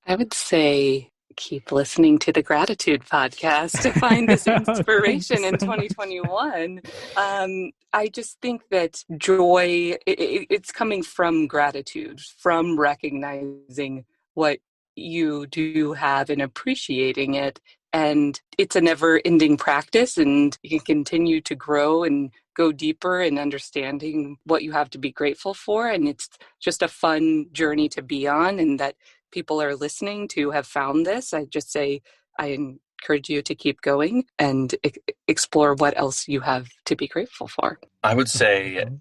I would say keep listening to the Gratitude podcast to find this Thank you inspiration so in much. 2021. I just think that joy, it's coming from gratitude, from recognizing what you do have and appreciating it. And it's a never ending practice, and you can continue to grow and go deeper in understanding what you have to be grateful for. And it's just a fun journey to be on, and that people are listening to have found this. I just say I encourage you to keep going and explore what else you have to be grateful for. I would say Wonderful.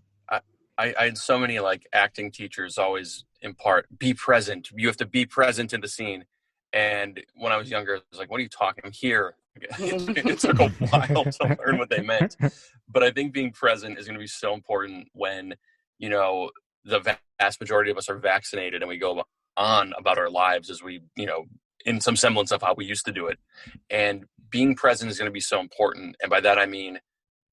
I had so many like acting teachers always impart, be present. You have to be present in the scene. And when I was younger, I was like, what are you talking? I'm here. It took a while to learn what they meant. But I think being present is going to be so important when, the vast majority of us are vaccinated and we go on about our lives as we, in some semblance of how we used to do it. And being present is going to be so important. And by that, I mean,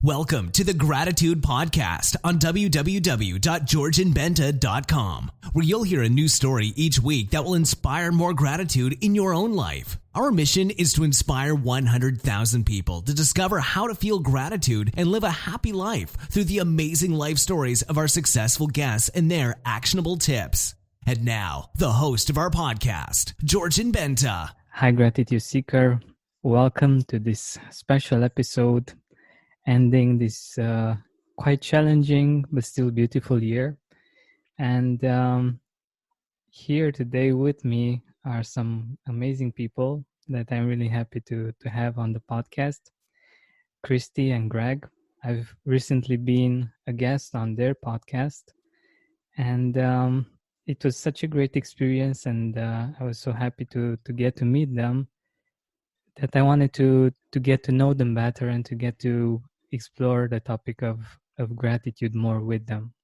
welcome to the Gratitude Podcast on www.georgianbenta.com, where you'll hear a new story each week that will inspire more gratitude in your own life. Our mission is to inspire 100,000 people to discover how to feel gratitude and live a happy life through the amazing life stories of our successful guests and their actionable tips. And now, the host of our podcast, Georgian Benta. Hi, Gratitude Seeker. Welcome to this special episode ending this quite challenging but still beautiful year. And here today with me are some amazing people that I'm really happy to have on the podcast. Kristi and Greg. I've recently been a guest on their podcast, and it was such a great experience, and I was so happy to get to meet them that I wanted to get to know them better and to get to explore the topic of gratitude more with them.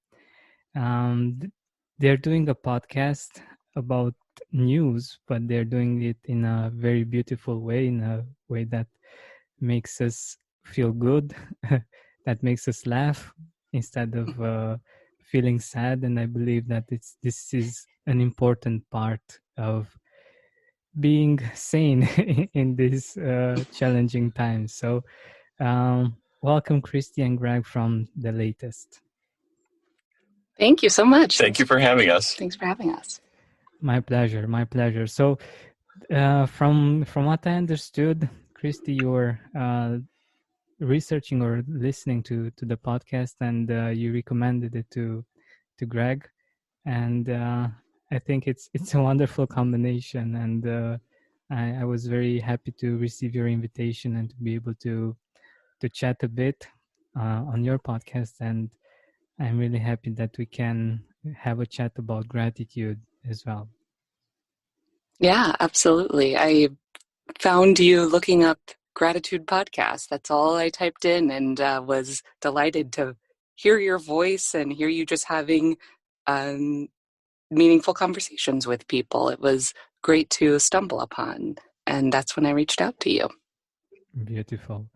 They're doing a podcast about news, but they're doing it in a very beautiful way, in a way that makes us feel good, that makes us laugh instead of feeling sad. And I believe that this is an important part of being sane in these challenging times. So welcome, Kristi and Greg from The Latest. Thank you so much. Thank you for having us. Thanks for having us. My pleasure. So from what I understood, Kristi, you were researching or listening to the podcast, and you recommended it to Greg, and I think it's a wonderful combination, and I was very happy to receive your invitation and to be able to chat a bit on your podcast. And I'm really happy that we can have a chat about gratitude as well. Yeah, absolutely. I found you looking up Gratitude Podcast. That's all I typed in, and was delighted to hear your voice and hear you just having meaningful conversations with people. It was great to stumble upon, and that's when I reached out to you. Beautiful.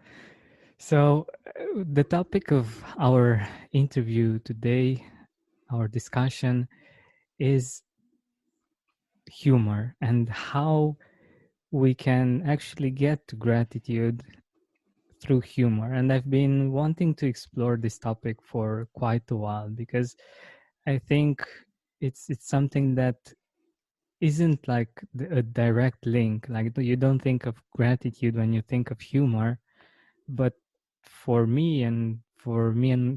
So the topic of our interview today, our discussion, is humor and how we can actually get to gratitude through humor. And I've been wanting to explore this topic for quite a while because I think it's something that isn't like a direct link. Like you don't think of gratitude when you think of humor, but for me and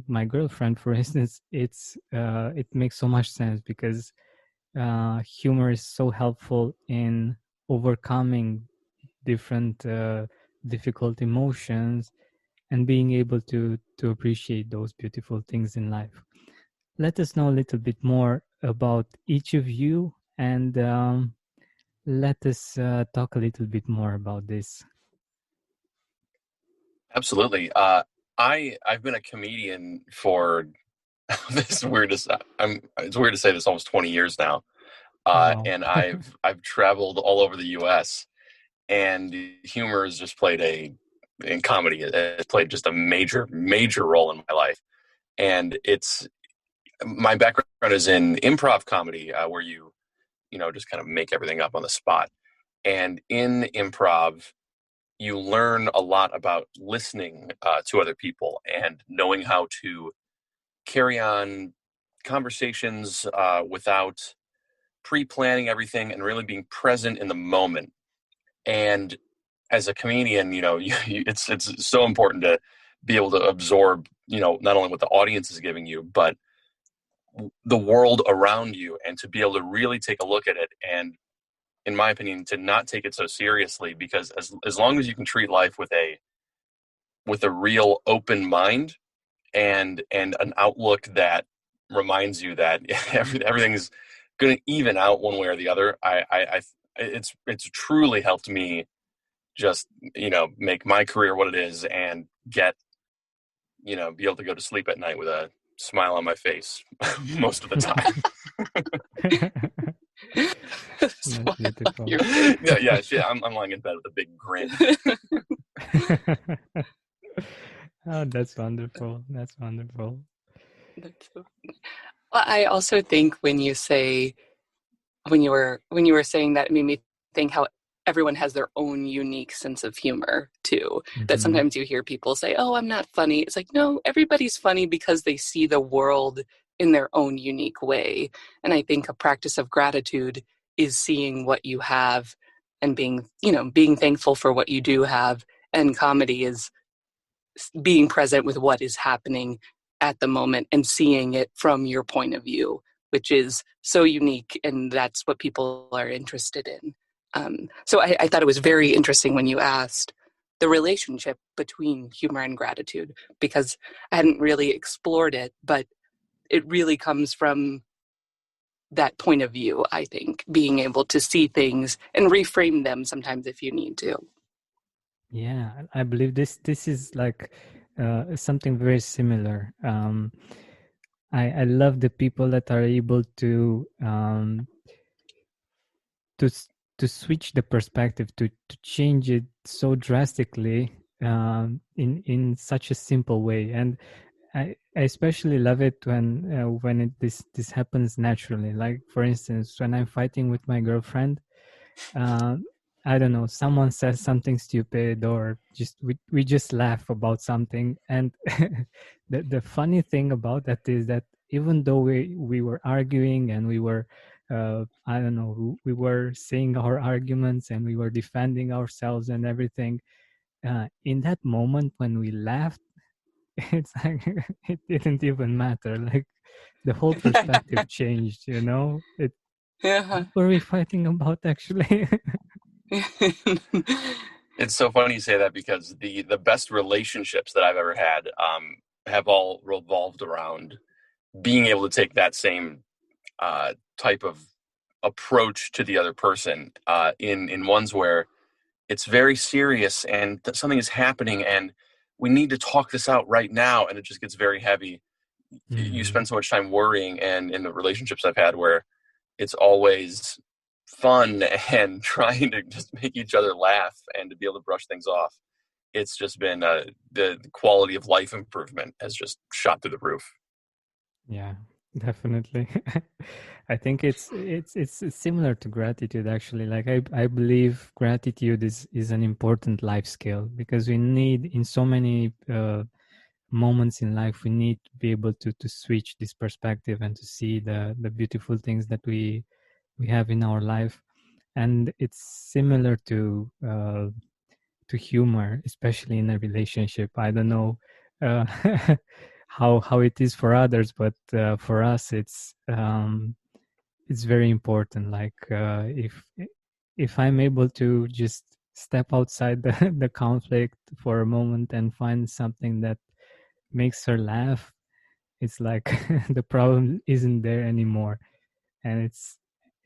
my girlfriend, for instance, it makes so much sense because humor is so helpful in overcoming different difficult emotions and being able to appreciate those beautiful things in life. Let us know a little bit more about each of you, and let us talk a little bit more about this. Absolutely. I've been a comedian for it's weird to say this, almost 20 years now. Wow. And I've traveled all over the US, and humor has just in comedy, it has played just a major role in my life. And my background is in improv comedy, where you just kind of make everything up on the spot. And in improv, you learn a lot about listening to other people and knowing how to carry on conversations without pre-planning everything and really being present in the moment. And as a comedian, it's so important to be able to absorb, not only what the audience is giving you, but the world around you, and to be able to really take a look at it. And in my opinion, to not take it so seriously, because as long as you can treat life with a real open mind and an outlook that reminds you that everything's going to even out one way or the other, it's truly helped me just, make my career what it is and get, be able to go to sleep at night with a smile on my face most of the time. That's beautiful. yeah. I'm lying in bed with a big grin. Oh, that's wonderful. That's wonderful. Well, I also think when you were saying that, it made me think how everyone has their own unique sense of humor too. That sometimes you hear people say, "Oh, I'm not funny." It's like, no, everybody's funny because they see the world in their own unique way. And I think a practice of gratitude is seeing what you have and being thankful for what you do have. And comedy is being present with what is happening at the moment and seeing it from your point of view, which is so unique, and that's what people are interested in. So I thought it was very interesting when you asked the relationship between humor and gratitude, because I hadn't really explored it, but it really comes from that point of view, I think, being able to see things and reframe them sometimes if you need to. Yeah, I believe this is like something very similar. I love the people that are able to to switch the perspective, to change it so drastically in such a simple way. And I especially love it when this happens naturally. Like, for instance, when I'm fighting with my girlfriend, I don't know, someone says something stupid, or just we just laugh about something. And the funny thing about that is that even though we were arguing and we were I don't know, we were saying our arguments and we were defending ourselves and everything, in that moment when we laughed, it's like it didn't even matter. Like, the whole perspective changed, it what were we fighting about, actually? It's so funny you say that, because the best relationships that I've ever had have all revolved around being able to take that same type of approach to the other person in ones where it's very serious and something is happening and we need to talk this out right now, and it just gets very heavy. You spend so much time worrying, and in the relationships I've had where it's always fun and trying to just make each other laugh and to be able to brush things off, it's just been the quality of life improvement has just shot through the roof. Yeah, definitely. I think it's similar to gratitude, actually. Like, I believe gratitude is an important life skill, because we need, in so many moments in life, we need to be able to switch this perspective and to see the beautiful things that we have in our life. And it's similar to humor, especially in a relationship. I don't know how it is for others, but for us, it's very important. Like, if I'm able to just step outside the conflict for a moment and find something that makes her laugh, it's like the problem isn't there anymore. And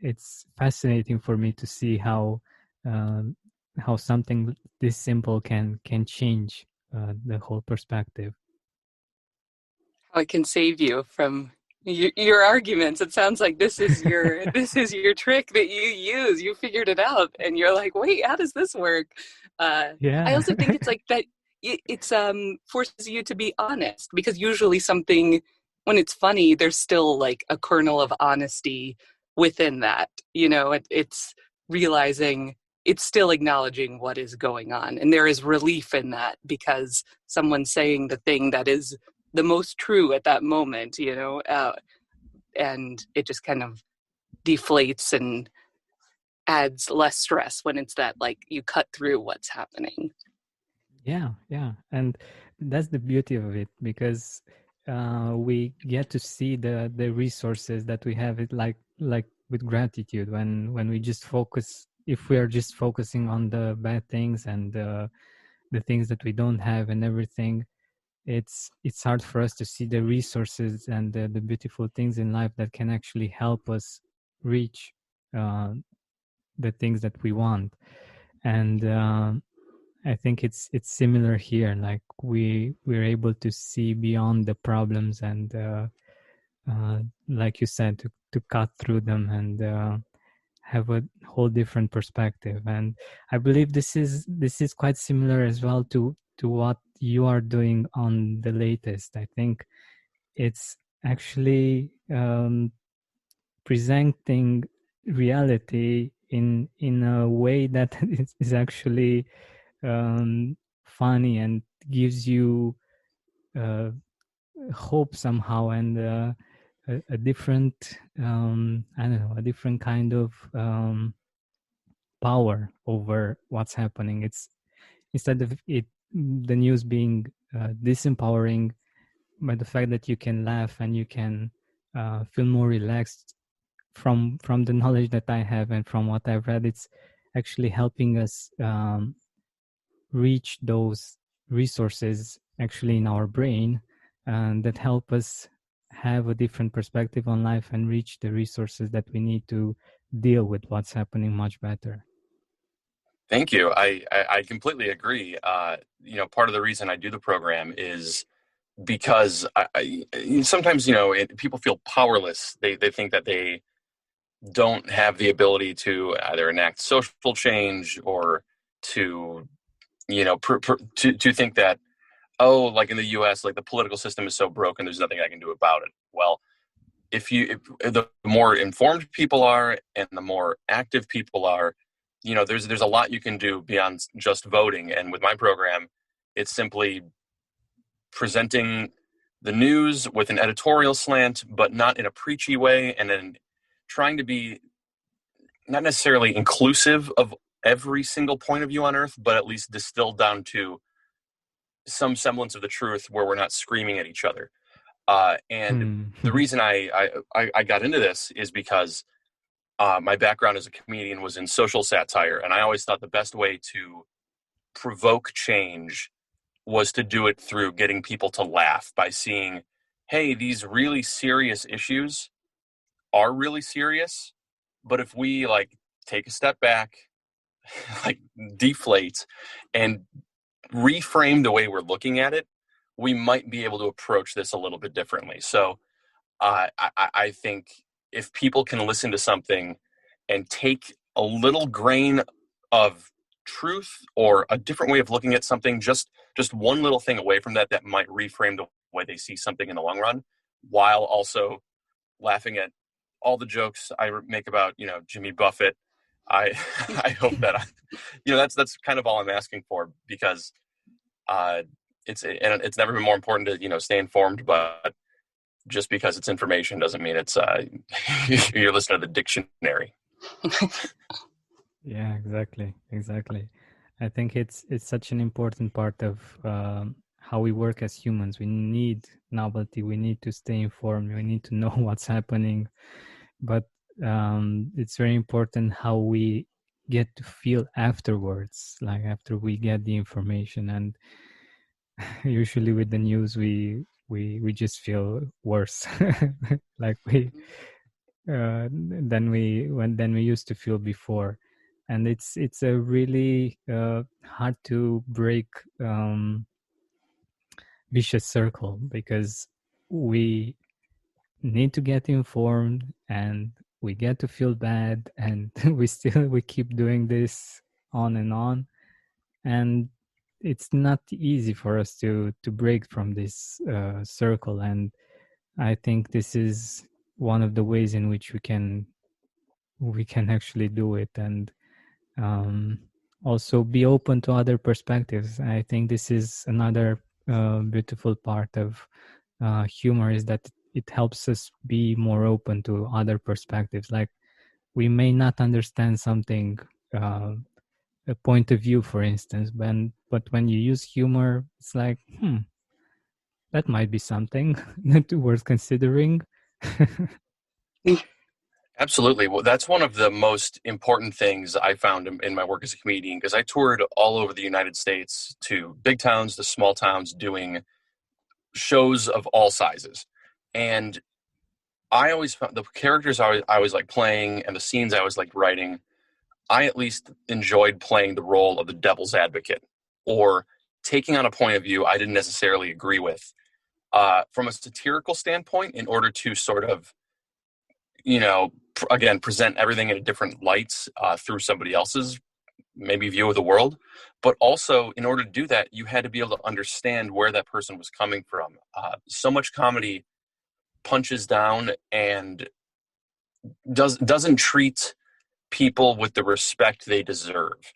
it's fascinating for me to see how something this simple can change the whole perspective. How it can save you from your arguments. It sounds like this is your trick that you use. You figured it out, and you're like, wait, how does this work? Yeah. I also think it's like that. It's forces you to be honest, because usually something, when it's funny, there's still like a kernel of honesty within that. It's realizing, it's still acknowledging what is going on. And there is relief in that because someone's saying the thing that is the most true at that moment, and it just kind of deflates and adds less stress when it's that, like, you cut through what's happening. Yeah, and that's the beauty of it, because we get to see the resources that we have. It like with gratitude, when we just focus, if we are just focusing on the bad things and the things that we don't have and everything, it's hard for us to see the resources and the beautiful things in life that can actually help us reach the things that we want. And I think it's similar here. Like we're able to see beyond the problems and like you said, to cut through them and have a whole different perspective. And I believe this is quite similar as well to what you are doing on the latest. I think it's actually presenting reality in a way that is actually funny and gives you hope somehow, and a different I don't know, a different kind of power over what's happening. It's, instead of it, the news being disempowering, by the fact that you can laugh and you can feel more relaxed from the knowledge that I have and from what I've read, it's actually helping us reach those resources actually in our brain, and that help us have a different perspective on life and reach the resources that we need to deal with what's happening much better. Thank you. I completely agree. Part of the reason I do the program is because sometimes, people feel powerless. They think that they don't have the ability to either enact social change or to, to think that, oh, like in the US, like the political system is so broken, there's nothing I can do about it. Well, if the more informed people are and the more active people are, there's a lot you can do beyond just voting. And with my program, it's simply presenting the news with an editorial slant, but not in a preachy way, and then trying to be not necessarily inclusive of every single point of view on earth, but at least distilled down to some semblance of the truth where we're not screaming at each other. And the reason I got into this is because my background as a comedian was in social satire, and I always thought the best way to provoke change was to do it through getting people to laugh by seeing, hey, these really serious issues are really serious, but if we like take a step back, like deflate and reframe the way we're looking at it, we might be able to approach this a little bit differently. So I think if people can listen to something and take a little grain of truth or a different way of looking at something, just one little thing away from that might reframe the way they see something in the long run, while also laughing at all the jokes I make about, Jimmy Buffett. I hope that that's kind of all I'm asking for, because it's never been more important to stay informed, but just because it's information doesn't mean it's you're listening to the dictionary. Yeah, exactly. I think it's such an important part of how we work as humans. We need novelty. We need to stay informed. We need to know what's happening. But it's very important how we get to feel afterwards, like after we get the information. And usually with the news, we just feel worse, like than we used to feel before. And it's a really hard to break vicious circle, because we need to get informed and we get to feel bad, and we keep doing this on and on, and it's not easy for us to break from this circle. And I think this is one of the ways in which we can we can actually do it, and also be open to other perspectives. I think this is another beautiful part of humor, is that it helps us be more open to other perspectives. Like, we may not understand something, a point of view, for instance, but when you use humor, it's like, that might be something worth considering. Absolutely. Well, that's one of the most important things I found in my work as a comedian, because I toured all over the United States, to big towns to small towns, doing shows of all sizes. And I always found the characters I was like playing, and the scenes I was like writing, I at least enjoyed playing the role of the devil's advocate, or taking on a point of view I didn't necessarily agree with, from a satirical standpoint, in order to sort of, again, present everything in a different lights, through somebody else's maybe view of the world. But also, in order to do that, you had to be able to understand where that person was coming from. So much comedy punches down and doesn't treat people with the respect they deserve.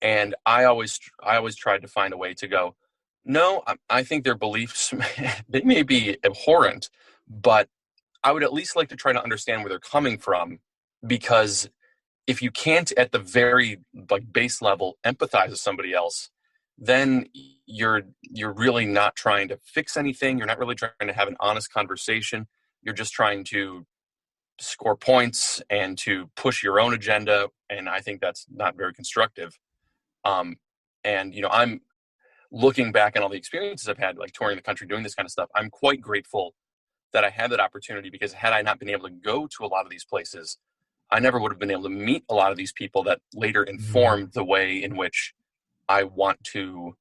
And I always tried to find a way to go, no, I think their beliefs, they may be abhorrent, but I would at least like to try to understand where they're coming from, because if you can't, at the very like base level, empathize with somebody else, then you're really not trying to fix anything. You're not really trying to have an honest conversation. You're just trying to score points and to push your own agenda. And I think that's not very constructive. And I'm looking back on all the experiences I've had, like touring the country, doing this kind of stuff. I'm quite grateful that I had that opportunity, because had I not been able to go to a lot of these places, I never would have been able to meet a lot of these people that later informed the way in which I want to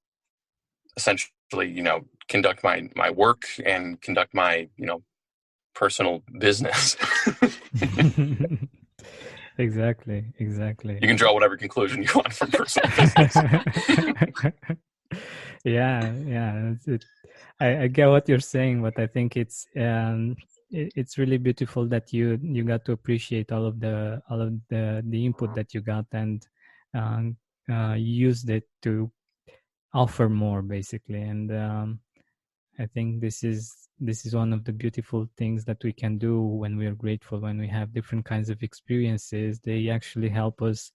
essentially, conduct my work and conduct my, personal business. Exactly. You can draw whatever conclusion you want from personal business. Yeah. I get what you're saying, but I think it's really beautiful that you got to appreciate all of the input that you got, and used it to offer more, basically. And I think this is one of the beautiful things that we can do when we are grateful, when we have different kinds of experiences. They actually help us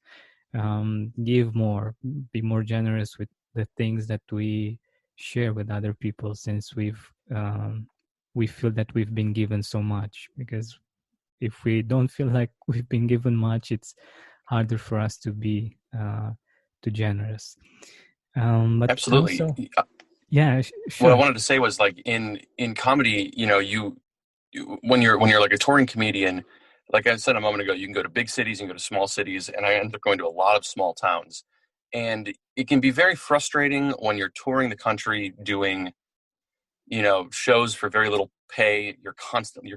give more, be more generous with the things that we share with other people, since we feel that we've been given so much. Because if we don't feel like we've been given much, it's harder for us to be too generous. But Absolutely. also, yeah, What I sure. wanted to say was, like, in comedy, you when you're like a touring comedian, like I said a moment ago, you can go to big cities, you can go to small cities, and I ended up going to a lot of small towns. And it can be very frustrating when you're touring the country doing, shows for very little pay. You're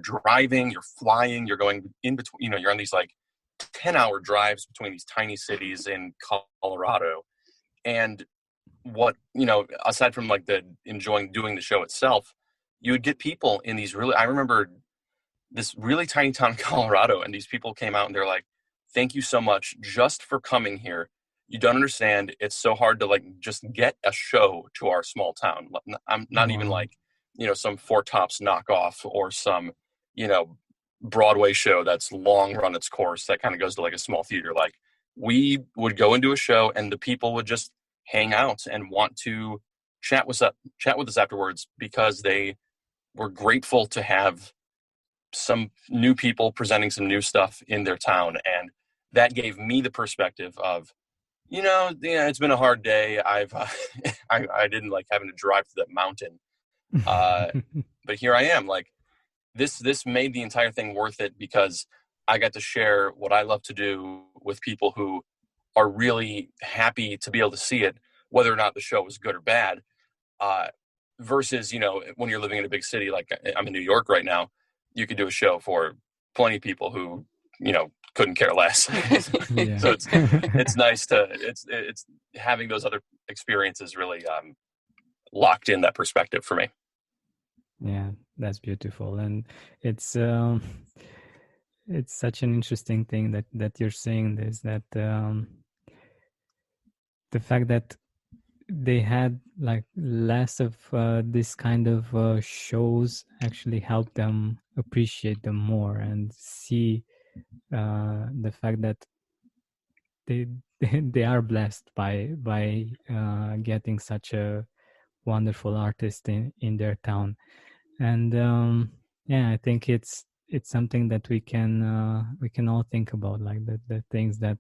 driving, you're flying, you're going in between, you're on these like 10-hour drives between these tiny cities in Colorado. And what, aside from like the enjoying doing the show itself, you would get people in these I remember this really tiny town in Colorado, and these people came out and they're like, thank you so much just for coming here. You don't understand. It's so hard to like just get a show to our small town. I'm not even like, some Four Tops knockoff or some, Broadway show that's long run its course that kind of goes to like a small theater. Like, we would go into a show and the people would just hang out and want to chat with us afterwards, because they were grateful to have some new people presenting some new stuff in their town. And that gave me the perspective of, it's been a hard day. I've I didn't like having to drive to that mountain, but here I am. Like, this made the entire thing worth it, because I got to share what I love to do with people who are really happy to be able to see it, whether or not the show was good or bad. Versus, when you're living in a big city, like I'm in New York right now, you could do a show for plenty of people who, couldn't care less. Yeah. So it's nice to, it's having those other experiences really locked in that perspective for me. Yeah, that's beautiful. And it's it's such an interesting thing that you're saying this, that the fact that they had like less of this kind of shows actually helped them appreciate them more and see the fact that they they are blessed by getting such a wonderful artist in their town. And yeah, I think it's something that we can all think about, like the things that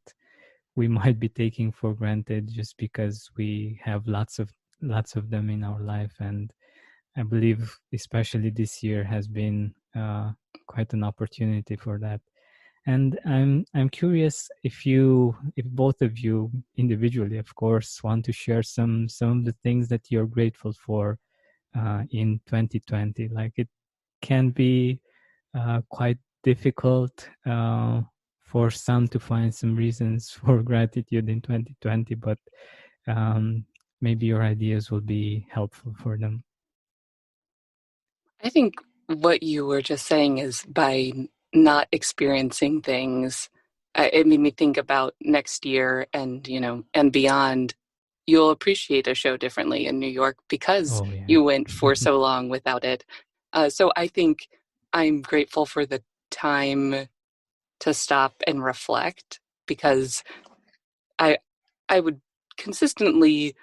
we might be taking for granted just because we have lots of them in our life. And I believe especially this year has been quite an opportunity for that. And I'm curious if both of you individually, of course, want to share some of the things that you're grateful for in 2020. Like, it can be quite difficult for some to find some reasons for gratitude in 2020, but maybe your ideas will be helpful for them. I think what you were just saying is by not experiencing things, it made me think about next year and, and beyond. You'll appreciate a show differently in New York because you went for so long without it. So I think I'm grateful for the time to stop and reflect, because I would consistently,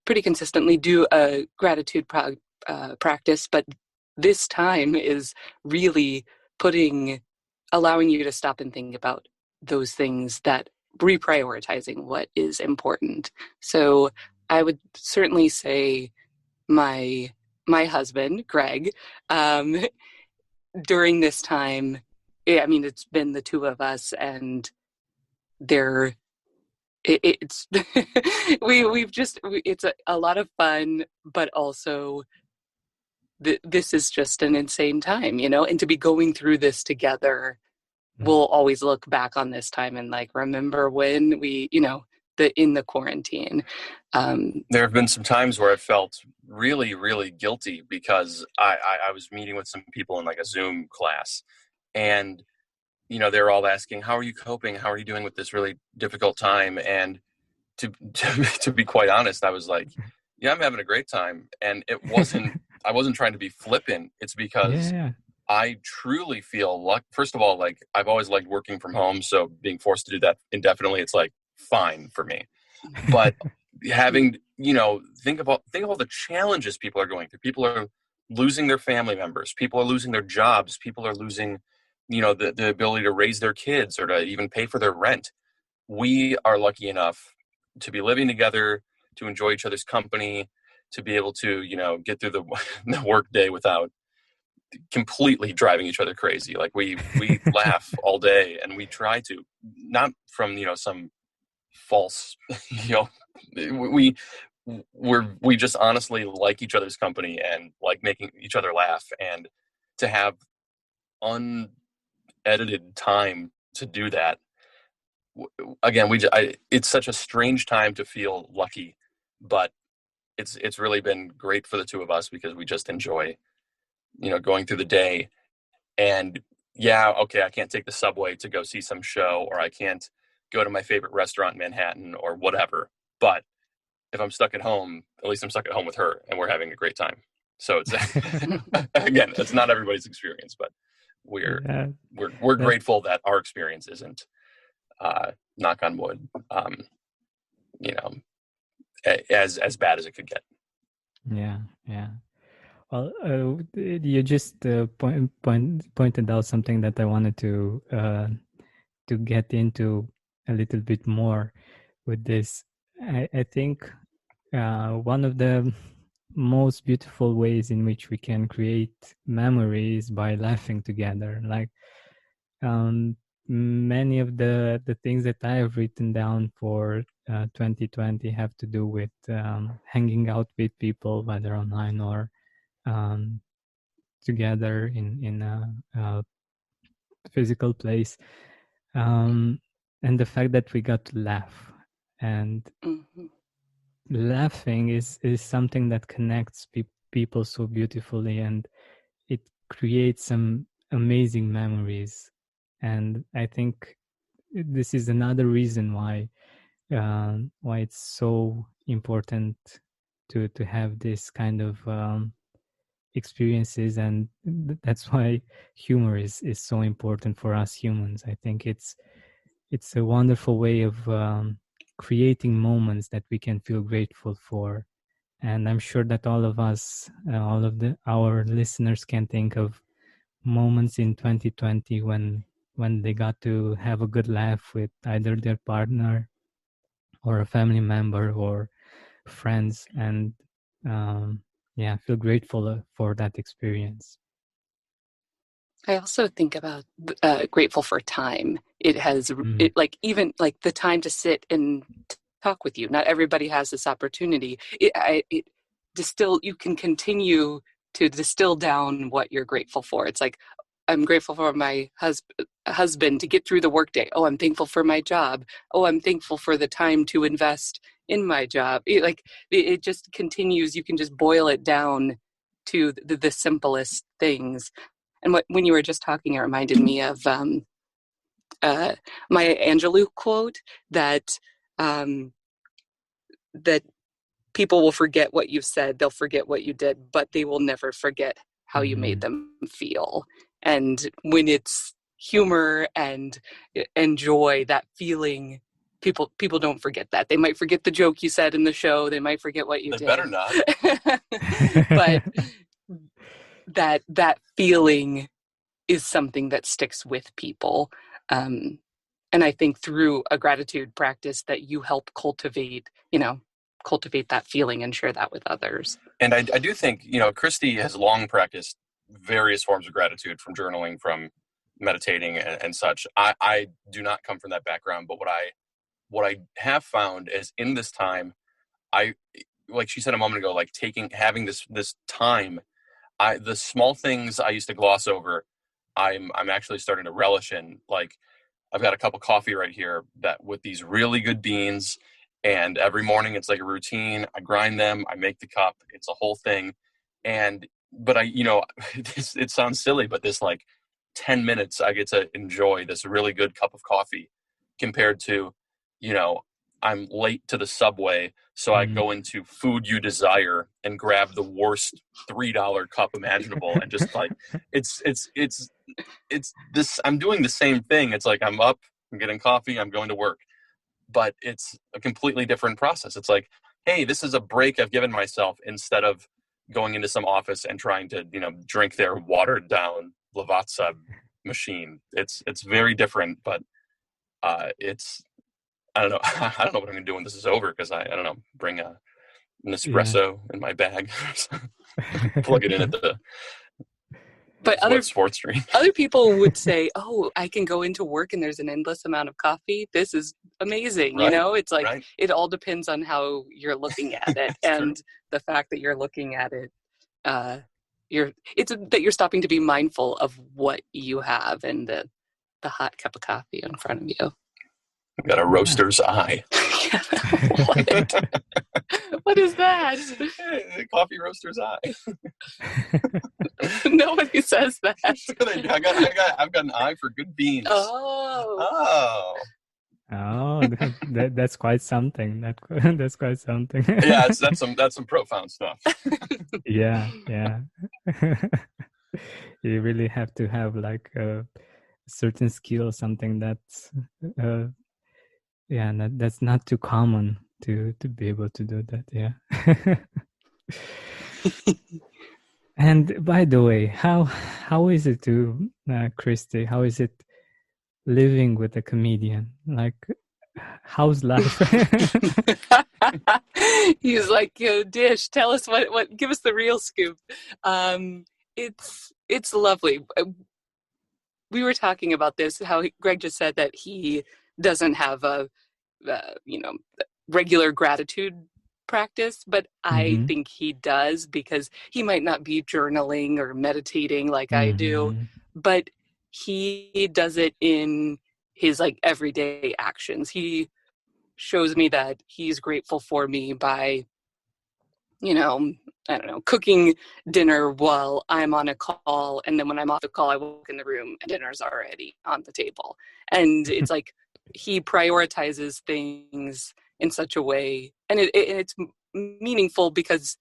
pretty consistently do a gratitude practice, but this time is really allowing you to stop and think about those things, that reprioritizing what is important. So I would certainly say my husband, Greg, during this time, it's been the two of us, and it's it's a lot of fun, but also this is just an insane time, and to be going through this together. We'll always look back on this time and remember when we, in the quarantine. There have been some times where I felt really, really guilty because I was meeting with some people in a Zoom class, and they're all asking, how are you coping? How are you doing with this really difficult time? And to be quite honest, I was like, yeah, I'm having a great time. And I wasn't trying to be flippant. It's because I truly feel first of all, I've always liked working from home. So being forced to do that indefinitely, it's fine for me. But having, think of all the challenges people are going through. People are losing their family members. People are losing their jobs. People are losing, the ability to raise their kids or to even pay for their rent. We are lucky enough to be living together, to enjoy each other's company, to be able to, get through the work day without completely driving each other crazy. We laugh all day, and we try to, not from, some false, we just honestly like each other's company and like making each other laugh, and to have unedited time to do that. Again, it's such a strange time to feel lucky, but it's really been great for the two of us because we just enjoy, going through the day. And I can't take the subway to go see some show, or I can't go to my favorite restaurant in Manhattan or whatever. But if I'm stuck at home, at least I'm stuck at home with her, and we're having a great time. So it's again, it's not everybody's experience, but we're grateful that our experience isn't, knock on wood, as bad as it could get. Yeah. Well, you just pointed out something that I wanted to get into a little bit more with this. I think one of the most beautiful ways in which we can create memories by laughing together. Many of the things that I have written down for 2020 have to do with hanging out with people, whether online or together in a physical place, and the fact that we got to laugh, and laughing is something that connects people so beautifully, and it creates some amazing memories. And I think this is another reason why it's so important to have this kind of experiences, and that's why humor is so important for us humans. I think it's a wonderful way of creating moments that we can feel grateful for. And I'm sure that all of us, all of our listeners, can think of moments in 2020 when they got to have a good laugh with either their partner or a family member or friends, and feel grateful for that experience. I also think about grateful for time. It has even like the time to sit and talk with you. Not everybody has this opportunity. It distill. You can continue to distill down what you're grateful for. It's like, I'm grateful for my husband to get through the workday. Oh, I'm thankful for my job. Oh, I'm thankful for the time to invest in my job. It just continues. You can just boil it down to the simplest things. And when you were just talking, it reminded me of Maya Angelou quote that that people will forget what you've said, they'll forget what you did, but they will never forget how you made them feel. And when it's humor and joy, that feeling, people don't forget that. They might forget the joke you said in the show. They might forget what you did. They better not. But that feeling is something that sticks with people. And I think through a gratitude practice that you help cultivate that feeling and share that with others. And I do think, Kristi has long practiced various forms of gratitude, from journaling, from meditating and such. I do not come from that background, but what I have found is in this time, like she said a moment ago, like having this time, the small things I used to gloss over, I'm actually starting to relish in. Like, I've got a cup of coffee right here that with these really good beans, and every morning it's like a routine. I grind them, I make the cup, it's a whole thing. But it sounds silly, but this like 10 minutes I get to enjoy this really good cup of coffee compared to, I'm late to the subway, so I go into Food You Desire and grab the worst $3 cup imaginable, and just like it's this. I'm doing the same thing. It's like I'm up, I'm getting coffee, I'm going to work, but it's a completely different process. It's like, hey, this is a break I've given myself, instead of going into some office and trying to drink their watered down Lavazza machine. It's very different, but it's. I don't know. I don't know what I'm going to do when this is over, because I don't know, bring an espresso in my bag, plug it in at the sports drink. Other people would say, oh, I can go into work and there's an endless amount of coffee. This is amazing. Right. It's like, It all depends on how you're looking at it. And the fact that you're looking at it, that you're stopping to be mindful of what you have and the hot cup of coffee in front of you. I've got a roaster's eye. What is that? Coffee roaster's eye. Nobody says that. I've got an eye for good beans. Oh, that's quite something. That's quite something. Yeah, that's some profound stuff. Yeah. You really have to have like a certain skill, something that's that's not too common to be able to do that. Yeah. And by the way, how is it to Kristi? How is it living with a comedian? Like, how's life? He's like, Dish, tell us what. Give us the real scoop. It's lovely. We were talking about this. How Greg just said that he doesn't have a regular gratitude practice, but I think he does, because he might not be journaling or meditating like I do, but he does it in his like everyday actions. He shows me that he's grateful for me by you know, I don't know, cooking dinner while I'm on a call. And then when I'm off the call, I walk in the room and dinner's already on the table. And it's like he prioritizes things in such a way. And it's meaningful because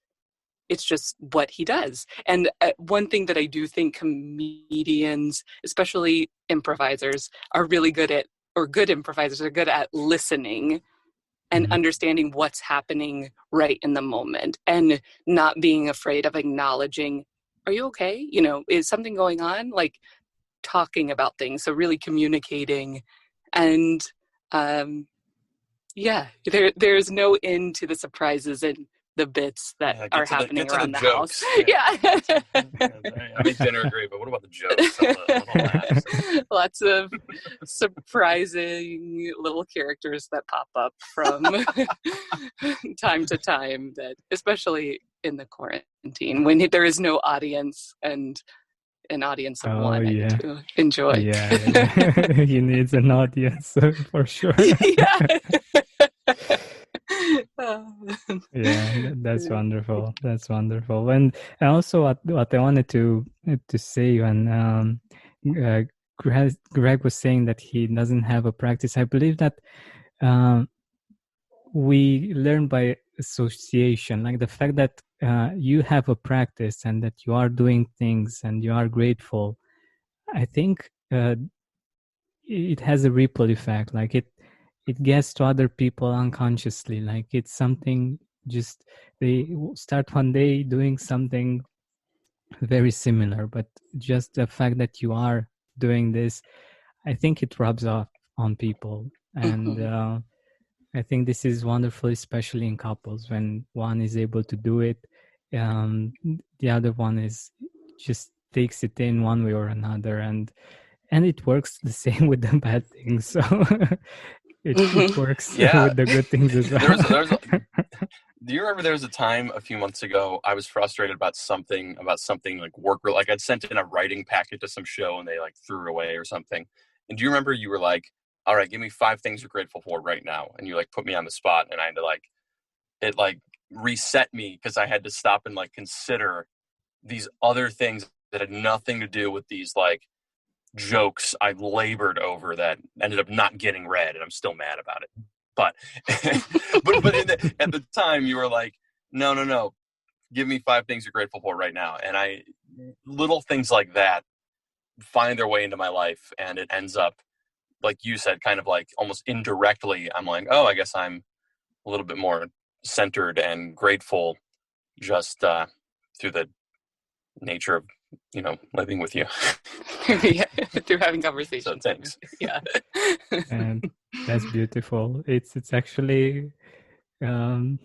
it's just what he does. And one thing that I do think comedians, especially improvisers, are really good at, or good improvisers are good at listening and understanding what's happening right in the moment and not being afraid of acknowledging, are you okay? You know, is something going on? Like talking about things. So really communicating. And there's no end to the surprises and the bits that are happening around the house. Yeah. I make dinner great, but what about the jokes? The Lots of surprising little characters that pop up from time to time, that especially in the quarantine when there is no audience and an audience of one I get to enjoy. Yeah. You need an audience for sure. Yeah, that's wonderful. That's wonderful. And also, what I wanted to say when Greg was saying that he doesn't have a practice, I believe that we learn by association, like the fact that you have a practice and that you are doing things and you are grateful. I think it has a ripple effect. Like it gets to other people unconsciously. Like it's something, just they start one day doing something very similar, but just the fact that you are doing this, I think it rubs off on people. And I think this is wonderful, especially in couples, when one is able to do it. The other one is just takes it in one way or another, and it works the same with the bad things. So it works with the good things as well. Do you remember there was a time a few months ago I was frustrated about something like work, like I'd sent in a writing packet to some show and they like threw it away or something. And do you remember you were like, all right, give me 5 things you're grateful for right now. And you like put me on the spot, and I had to it reset me because I had to stop and like consider these other things that had nothing to do with these like jokes I labored over that ended up not getting read, and I'm still mad about it. But at the time you were like, no, give me 5 things you're grateful for right now. And little things like that find their way into my life, and it ends up, like you said, kind of like almost indirectly, I'm like, oh, I guess I'm a little bit more centered and grateful just through the nature of, living with you. Through having conversations. So thanks. Yeah. And that's beautiful. It's actually an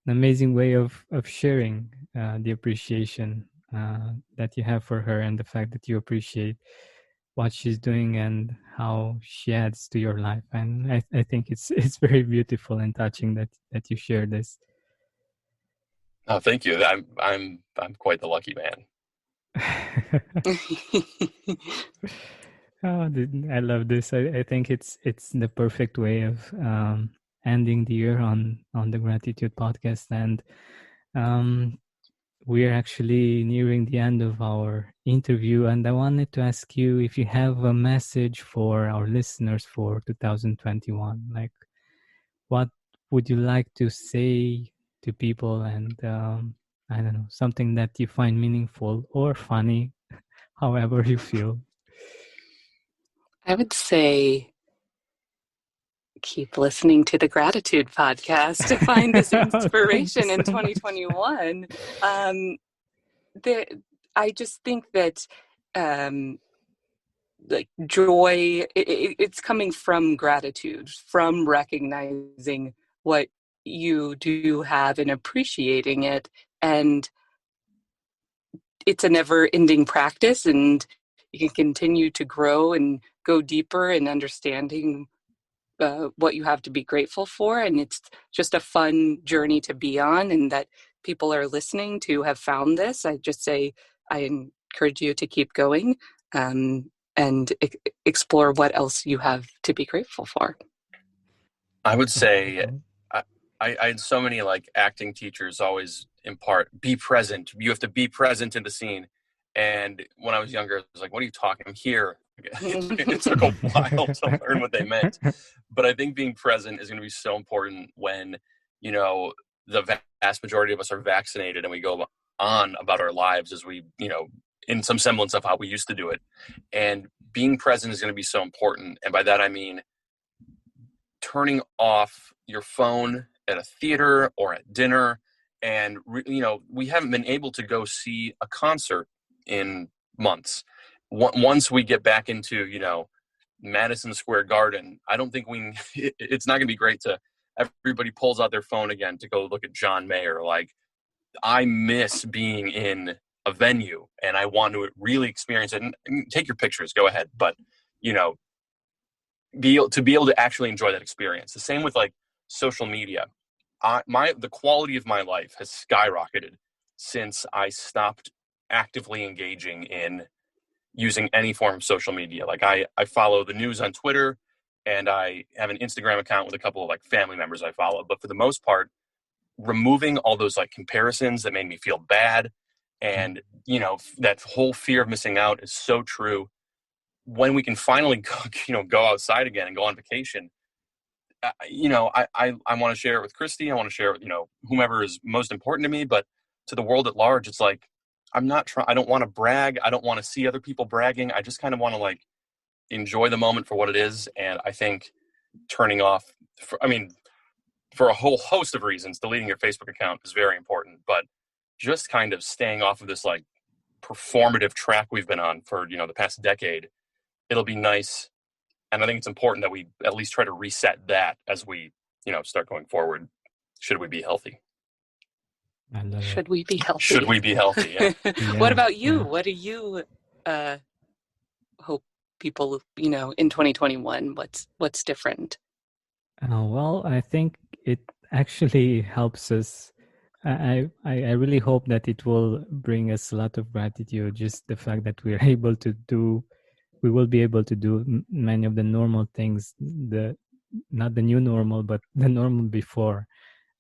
amazing way of sharing the appreciation that you have for her, and the fact that you appreciate what she's doing and how she adds to your life. And I think it's very beautiful and touching that you share this. Oh, thank you. I'm quite the lucky man. Oh, I love this. I think it's the perfect way of ending the year on the Gratitude Podcast. And we're actually nearing the end of our interview, and I wanted to ask you if you have a message for our listeners for 2021. Like, what would you like to say to people? And I don't know, something that you find meaningful or funny, however you feel. I would say keep listening to the Gratitude Podcast to find this inspiration in 2021. I just think that like joy, it's coming from gratitude, from recognizing what you do have and appreciating it. And it's a never-ending practice, and you can continue to grow and go deeper in understanding what you have to be grateful for. And it's just a fun journey to be on, and that people are listening to have found this. I just say I encourage you to keep going and explore what else you have to be grateful for. I would say I had so many like acting teachers always impart, be present. You have to be present in the scene. And when I was younger, I was like, what are you talking? I'm here. It took a while to learn what they meant. But I think being present is going to be so important when, you know, the vast majority of us are vaccinated and we go on about our lives as we, you know, in some semblance of how we used to do it. And being present is going to be so important. And by that, I mean turning off your phone at a theater or at dinner. And, you know, we haven't been able to go see a concert in months. Once we get back into, you know, Madison Square Garden, I don't think it's not going to be great to everybody pulls out their phone again to go look at John Mayer. Like, I miss being in a venue and I want to really experience it. And take your pictures, go ahead. But, you know, be able to actually enjoy that experience. The same with like social media. The quality of my life has skyrocketed since I stopped actively engaging in using any form of social media. Like I follow the news on Twitter and I have an Instagram account with a couple of like family members I follow. But for the most part, removing all those like comparisons that made me feel bad and, you know, that whole fear of missing out is so true. When we can finally go outside again and go on vacation, you know, I want to share it with Kristi. I want to share it with, you know, whomever is most important to me, but to the world at large, it's like, I don't want to brag. I don't want to see other people bragging. I just kind of want to like enjoy the moment for what it is. And I think turning off, for a whole host of reasons, deleting your Facebook account is very important, but just kind of staying off of this like performative track we've been on for, you know, the past decade, it'll be nice. And I think it's important that we at least try to reset that as we, you know, start going forward. Should we be healthy? I love it. Should we be healthy? Should we be healthy? Yeah. Yeah, What about you? yeah. What do you hope people, you know, in 2021, what's different? Well, I think it actually helps us. I really hope that it will bring us a lot of gratitude. Just the fact that we will be able to do many of the normal things, not the new normal, but the normal before.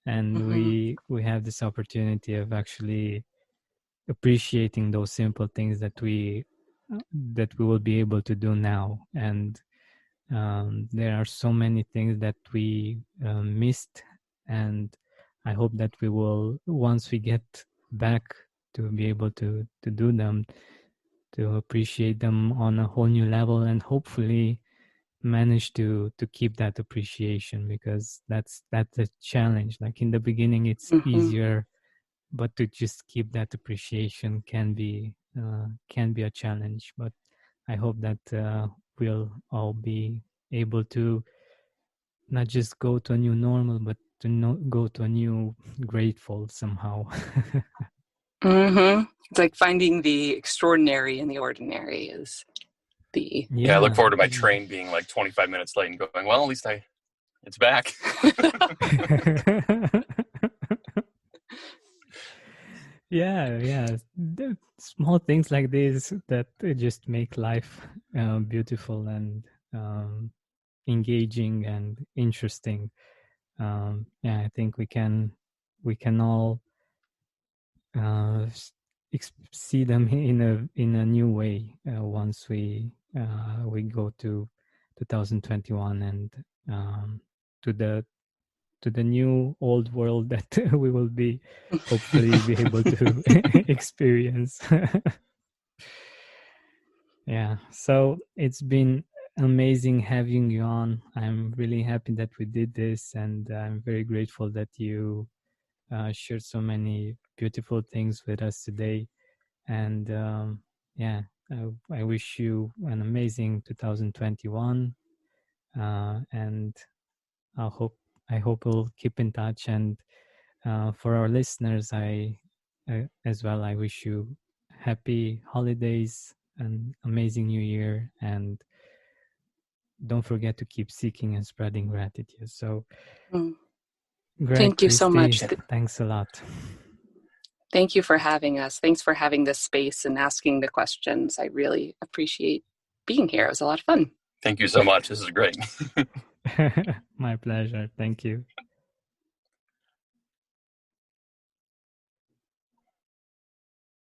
And Mm-hmm. we have this opportunity of actually appreciating those simple things that we will be able to do now. And there are so many things that we missed, and I hope that we will, once we get back, to be able to do them, to appreciate them on a whole new level, and hopefully manage to keep that appreciation, because that's a challenge. Like in the beginning it's Mm-hmm. easier, but to just keep that appreciation can be a challenge. But I hope that we'll all be able to not just go to a new normal, but to go to a new grateful somehow. Mm-hmm. It's like finding the extraordinary in the ordinary is the... Yeah, I look forward to my train being like 25 minutes late and going, well, at least it's back. Yeah. The small things like this that just make life beautiful and engaging and interesting. I think we can all see them in a new way once we go to 2021 and to the new old world that we will be hopefully be able to experience. Yeah, so it's been amazing having you on. I'm really happy that we did this, and I'm very grateful that you shared so many beautiful things with us today. And I wish you an amazing 2021, and I hope we'll keep in touch. And for our listeners, I as well, I wish you happy holidays, an amazing new year, and don't forget to keep seeking and spreading gratitude. So, Greg, Thank you so much. Kristi, thanks a lot. Thank you for having us. Thanks for having this space and asking the questions. I really appreciate being here. It was a lot of fun. Thank you so much. This is great. My pleasure. Thank you.